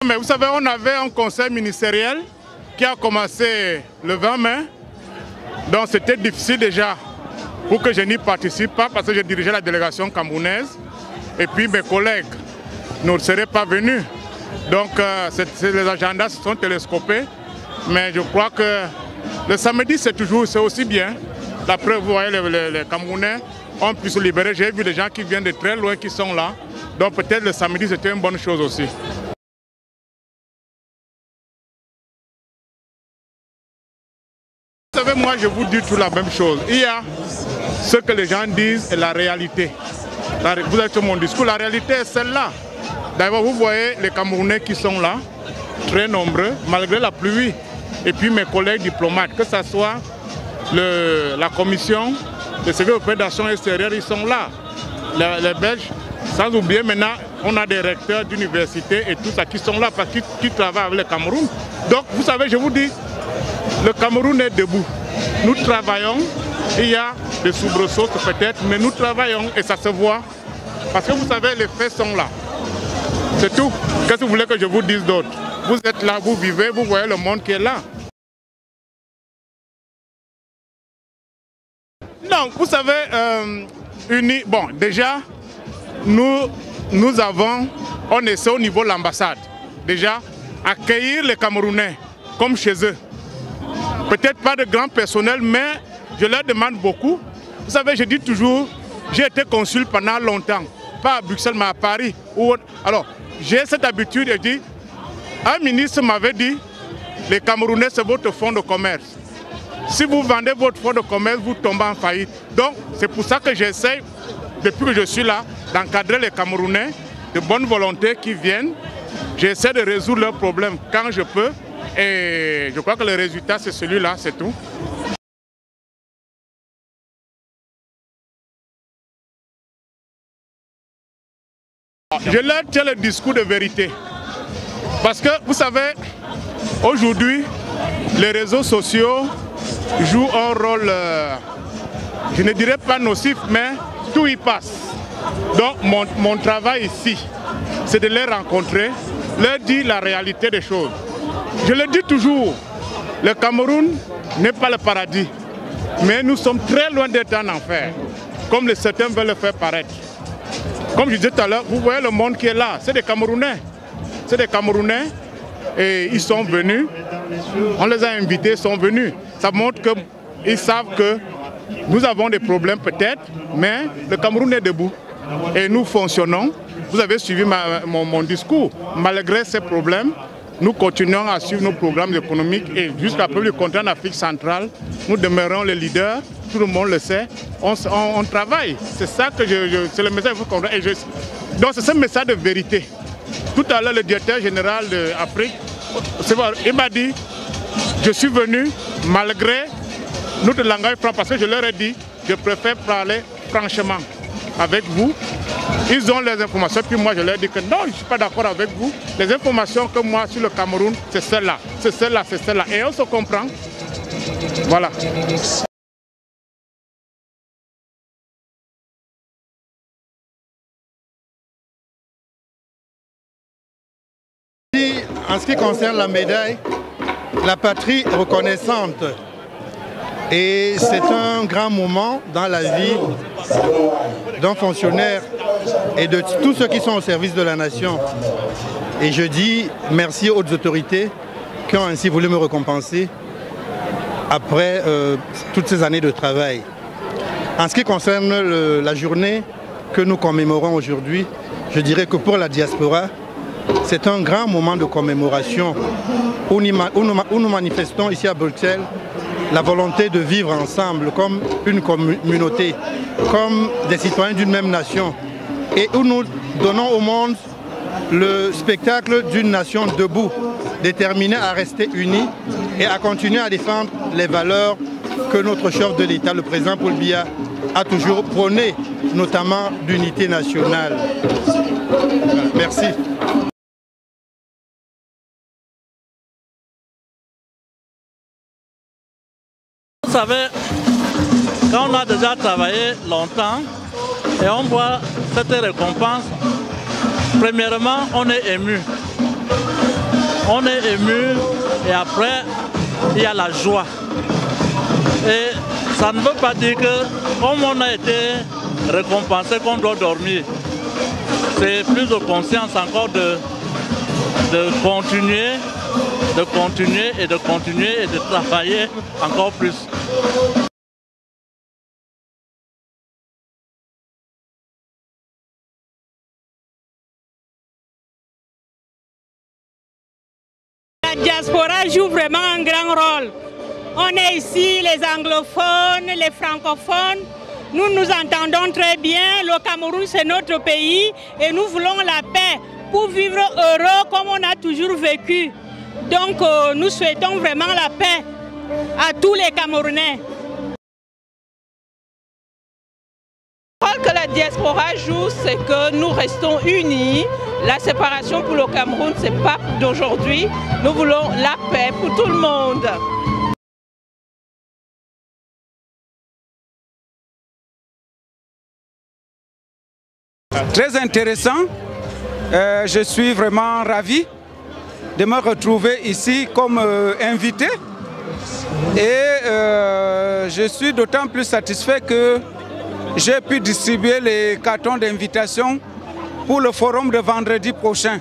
Mais vous savez, on avait un conseil ministériel qui a commencé le 20 mai. Donc c'était difficile déjà pour que je n'y participe pas parce que je dirigeais la délégation camerounaise. Et puis mes collègues ne seraient pas venus. Donc les agendas se sont télescopés. Mais je crois que le samedi c'est aussi bien. La preuve, vous voyez, les Camerounais ont pu se libérer. J'ai vu des gens qui viennent de très loin qui sont là. Donc peut-être le samedi c'était une bonne chose aussi. Vous savez, moi je vous dis tout la même chose. Il y a ce que les gens disent et la réalité. Vous avez tout mon discours, la réalité est celle-là. D'ailleurs, vous voyez les Camerounais qui sont là, très nombreux, malgré la pluie. Et puis mes collègues diplomates, que ce soit la commission, le service d'opération extérieure, ils sont là. Les Belges, sans oublier maintenant, on a des recteurs d'université et tout ça qui sont là parce qu'ils travaillent avec le Cameroun. Donc, vous savez, je vous dis, le Cameroun est debout. Nous travaillons, il y a des soubresauts peut-être, mais nous travaillons et ça se voit. Parce que vous savez, les faits sont là. C'est tout. Qu'est-ce que vous voulez que je vous dise d'autre? Vous êtes là, vous vivez, vous voyez le monde qui est là. Non, vous savez, bon, déjà, on essaie au niveau de l'ambassade, déjà, accueillir les Camerounais comme chez eux. Peut-être pas de grand personnel, mais je leur demande beaucoup. Vous savez, je dis toujours, j'ai été consul pendant longtemps, pas à Bruxelles, mais à Paris. Alors, j'ai cette habitude de dire, un ministre m'avait dit, les Camerounais, c'est votre fonds de commerce. Si vous vendez votre fonds de commerce, vous tombez en faillite. Donc, c'est pour ça que j'essaie, depuis que je suis là, d'encadrer les Camerounais de bonne volonté qui viennent. J'essaie de résoudre leurs problèmes quand je peux. Et je crois que le résultat, c'est celui-là, c'est tout. Je leur tiens le discours de vérité. Parce que, vous savez, aujourd'hui, les réseaux sociaux jouent un rôle, je ne dirais pas nocif, mais tout y passe. Donc mon travail ici, c'est de les rencontrer, leur dire la réalité des choses. Je le dis toujours, le Cameroun n'est pas le paradis, mais nous sommes très loin d'être en enfer, comme certains veulent le faire paraître. Comme je disais tout à l'heure, vous voyez le monde qui est là, c'est des Camerounais. C'est des Camerounais et ils sont venus, on les a invités, ils sont venus. Ça montre qu'ils savent que nous avons des problèmes peut-être, mais le Cameroun est debout et nous fonctionnons. Vous avez suivi mon discours. Malgré ces problèmes, nous continuons à suivre nos programmes économiques et jusqu'à preuve du contraire en Afrique centrale, nous demeurons les leaders, tout le monde le sait, on travaille. C'est ça que c'est le message que vous comprenez. Donc c'est ce message de vérité. Tout à l'heure, le directeur général d'Afrique, il m'a dit, je suis venu malgré notre langage franc, parce que je leur ai dit, je préfère parler franchement avec vous. Ils ont les informations, puis moi je leur ai dit que non, je ne suis pas d'accord avec vous. Les informations que moi sur le Cameroun, c'est celle-là, c'est celle-là, c'est celle-là. Et on se comprend. Voilà. En ce qui concerne la médaille, la patrie reconnaissante. Et c'est un grand moment dans la vie d'un fonctionnaire et de tous ceux qui sont au service de la nation. Et je dis merci aux autorités qui ont ainsi voulu me récompenser après toutes ces années de travail. En ce qui concerne la journée que nous commémorons aujourd'hui, je dirais que pour la diaspora, c'est un grand moment de commémoration où nous manifestons ici à Bruxelles la volonté de vivre ensemble comme une communauté, comme des citoyens d'une même nation, et où nous donnons au monde le spectacle d'une nation debout, déterminée à rester unie et à continuer à défendre les valeurs que notre chef de l'État, le président Paul Biya, a toujours prônées, notamment d'unité nationale. Merci. Vous savez, quand on a déjà travaillé longtemps et on voit cette récompense, premièrement, on est ému. on est ému et après, il y a la joie. Et ça ne veut pas dire que comme on a été récompensé qu'on doit dormir. C'est plus de conscience encore de continuer et de travailler encore plus. La diaspora joue vraiment un grand rôle. On est ici, les anglophones, les francophones. Nous nous entendons très bien. Le Cameroun, c'est notre pays et nous voulons la paix pour vivre heureux comme on a toujours vécu. Donc, nous souhaitons vraiment la paix à tous les Camerounais. Le rôle que la diaspora joue, c'est que nous restons unis. La séparation pour le Cameroun, ce n'est pas d'aujourd'hui. Nous voulons la paix pour tout le monde. Très intéressant. Je suis vraiment ravi de me retrouver ici comme invité. Et je suis d'autant plus satisfait que j'ai pu distribuer les cartons d'invitation pour le forum de vendredi prochain.